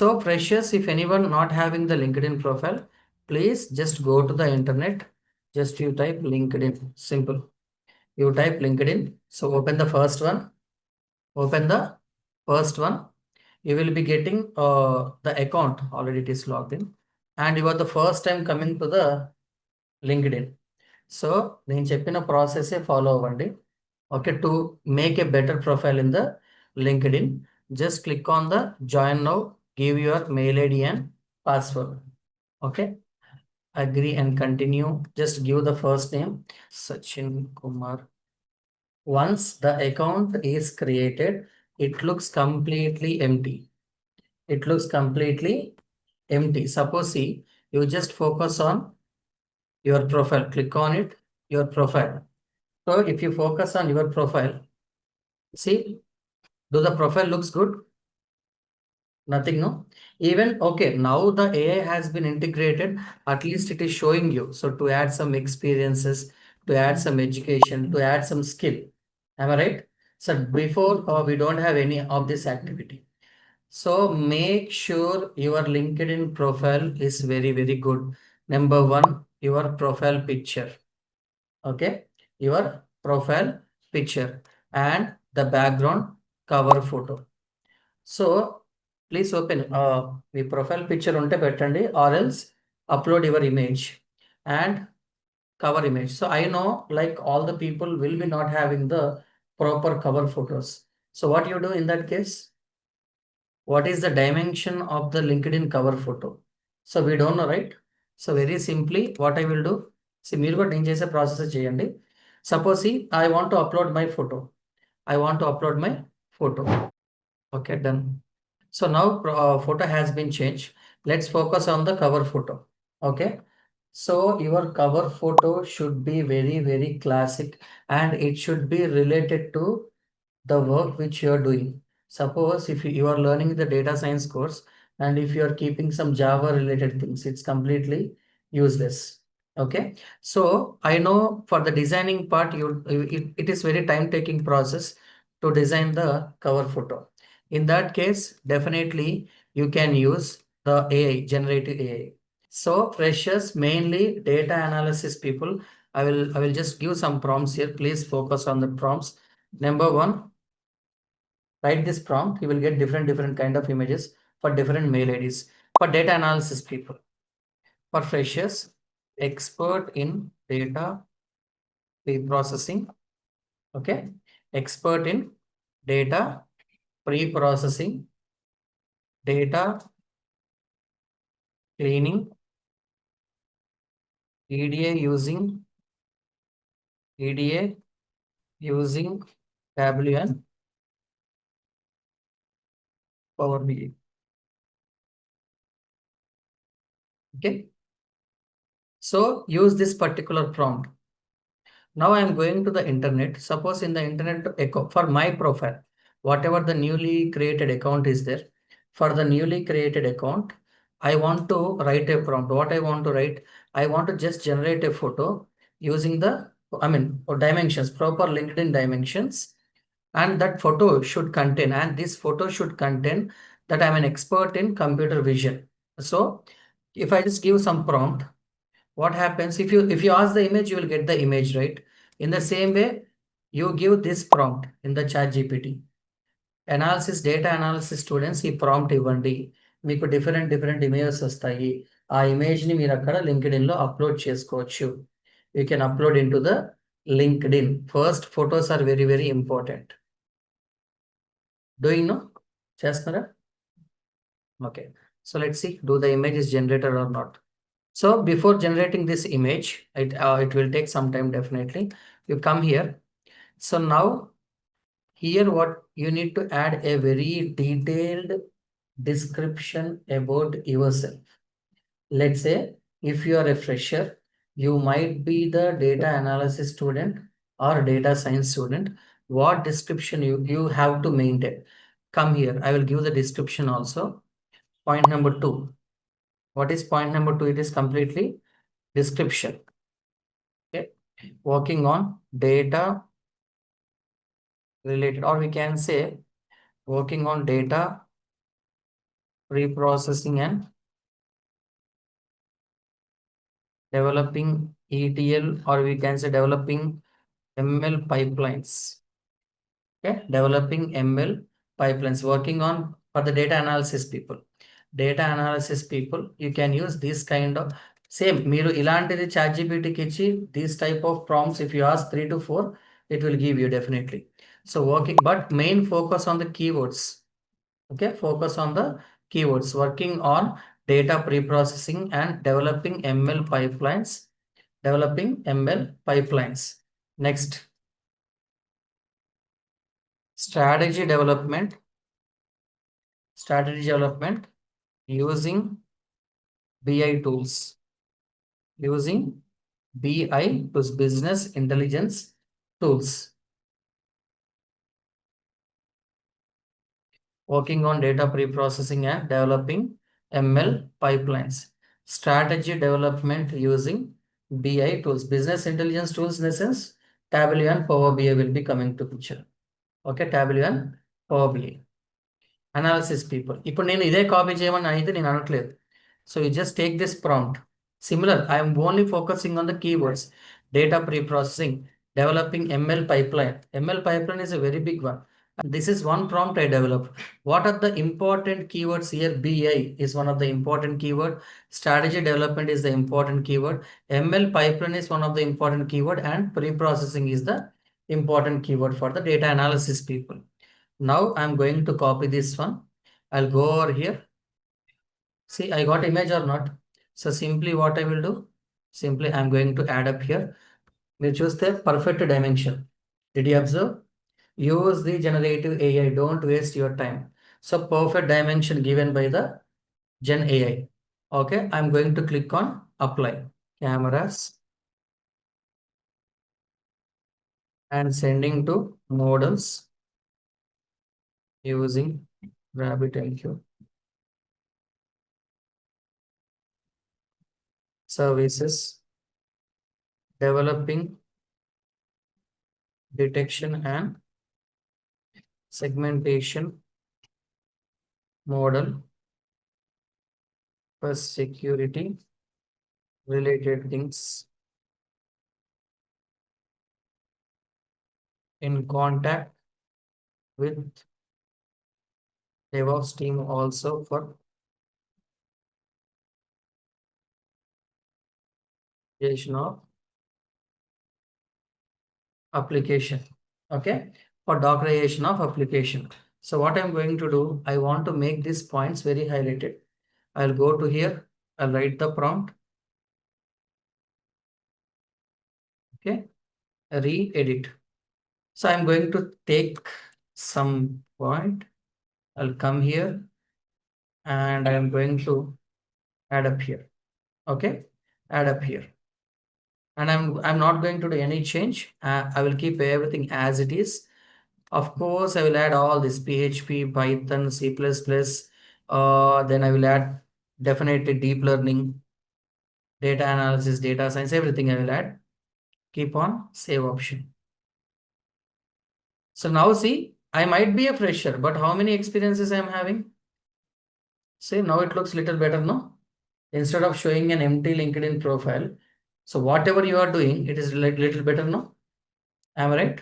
So freshers, if anyone not having the LinkedIn profile, please just go to the internet. Just you type LinkedIn, simple. You type LinkedIn. So open the first one. Open the first one. You will be getting the account already it is logged in. And you are the first time coming to the LinkedIn. So నేను చెప్పిన ప్రాసెసే follow అవ్వండి. Okay, to make a better profile in the LinkedIn, just click on the join now, give your mail ID and password. Okay, agree and continue. Just give the first name, Sachin Kumar. Once the account is created, it looks completely empty. It looks completely empty. Suppose, see, you just focus on your profile, click on it, your profile. So if you focus on your profile, see, do the profile looks good? Nothing, no? Even, okay, now the AI has been integrated, at least it is showing you. So to add some experiences, to add some education, to add some skill. Am I right? So before, we don't have any of this activity. So make sure your LinkedIn profile is very, very good. Number one, your profile picture. Okay, your profile picture and the background cover photo. So please open the profile picture unte pettandi, or else upload your image and cover image. So I know like all the people will be not having the proper cover photos. So what you do in that case? What is the dimension of the LinkedIn cover photo? So we don't know, right? So very simply, what I will do, see, మీరు కూడా నేను చేసే process చేయండి. Suppose, see, I want to upload my photo. I want to upload my photo. Okay, done. So now photo has been changed. Let's focus on the cover photo. Okay. So your cover photo should be very, very classic, and it should be related to the work which you are doing. Suppose if you are learning the data science course and if you are keeping some Java related things, it's completely useless. Okay. So I know for the designing part, it is very time taking process to design the cover photo. In that case, definitely you can use the AI, generative AI. So freshers, mainly data analysis people, I will just give some prompts here. Please focus on the prompts. Number one, write this prompt, you will get different kind of images for different mail IDs. For data analysis people, for freshers, expert in data pre-processing. Okay, expert in data pre-processing, data cleaning, EDA using EDA using Tableau and Power BI. Okay, so use this particular prompt. Now I am going to the internet. Suppose in the internet echo for my profile, whatever the newly created account is there, for the newly created account, I want to write a prompt. What I want to write, I want to just generate a photo using the, I mean, dimensions, proper LinkedIn dimensions, and that photo should contain, and this photo should contain that I'm an expert in computer vision. So if I just give some prompt, what happens if you ask the image, you will get the image, right? In the same way, you give this prompt in the ChatGPT. Analysis, data analysis students, ఈ prompt ఇవ్వండి, మీకు different images వస్తాయి. ఆ image ని మీరు అక్కడ LinkedIn లో upload చేసుకోవచ్చు. You can upload into the LinkedIn. First photos are very very important. Doing no, చేస్తున్నారా? Okay, so let's see, do the image is generated or not. So before generating this image, it will take some time definitely. You come here. So now here what you need to add a very detailed description about yourself. Let's say if you are a fresher, you might be the data analysis student or data science student. What description you have to maintain? Come here. I will give the description also. Point number 2. What is point number 2? It is completely description. Okay. Working on data related, or we can say working on data pre-processing and developing ETL, or we can say developing ML pipelines. Okay, developing ML pipelines, working on for the data analysis people. Data analysis people, you can use this kind of same. మీరు ఇలాంటిది ChatGPTకి ఇచ్చి these type of prompts, if you ask 3 to 4, it will give you definitely. So working, but main focus on the keywords. Okay, focus on the keywords, working on data pre-processing and developing ML pipelines. Developing ML pipelines. Next, strategy development. Strategy development using BI tools. Using BI tools, business intelligence tools. Working on data pre-processing and developing ML pipelines. Strategy development using BI tools, business intelligence tools, in the sense Tableau and Power BI will be coming to picture. Okay, Tableau and Power BI. Analysis people. ఇప్పుడు నేను ఇదే copy చేయమని అయితే నేను అనట్లేదు. So you just take this prompt. Similar, I am only focusing on the keywords. Data pre-processing, developing ML pipeline. ML pipeline is a very big one. This is one prompt I developed. What are the important keywords here? BI is one of the important keyword. Strategy development is the important keyword. ML pipeline is one of the important keyword, and pre-processing is the important keyword for the data analysis people. Now I'm going to copy this one. I'll go over here. See, I got image or not? So simply what I will do? Simply I'm going to add up here. We choose the perfect dimension. Did you observe? Use the generative AI. Don't waste your time. So perfect dimension given by the Gen AI. Okay, I'm going to click on apply. Cameras and sending to models using RabbitMQ. Services, developing detection and segmentation model for security related things, in contact with DevOps team also for creation of application. Okay, for dockerization of application. So what I'm going to do, I want to make these points very highlighted. I'll go to here, I'll write the prompt. Okay, re-edit. So I'm going to take some point. I'll come here and I'm going to add up here. Okay, add up here. And I'm not going to do any change. I will keep everything as it is. Of course, I will add all this PHP, Python, C++. Then I will add definitely deep learning, data analysis, data science, everything I will add. Keep on save option. So now see, I might be a fresher, but how many experiences I am having? See, now it looks little better, no? Instead of showing an empty LinkedIn profile. So whatever you are doing, it is like little better, no? Am I right?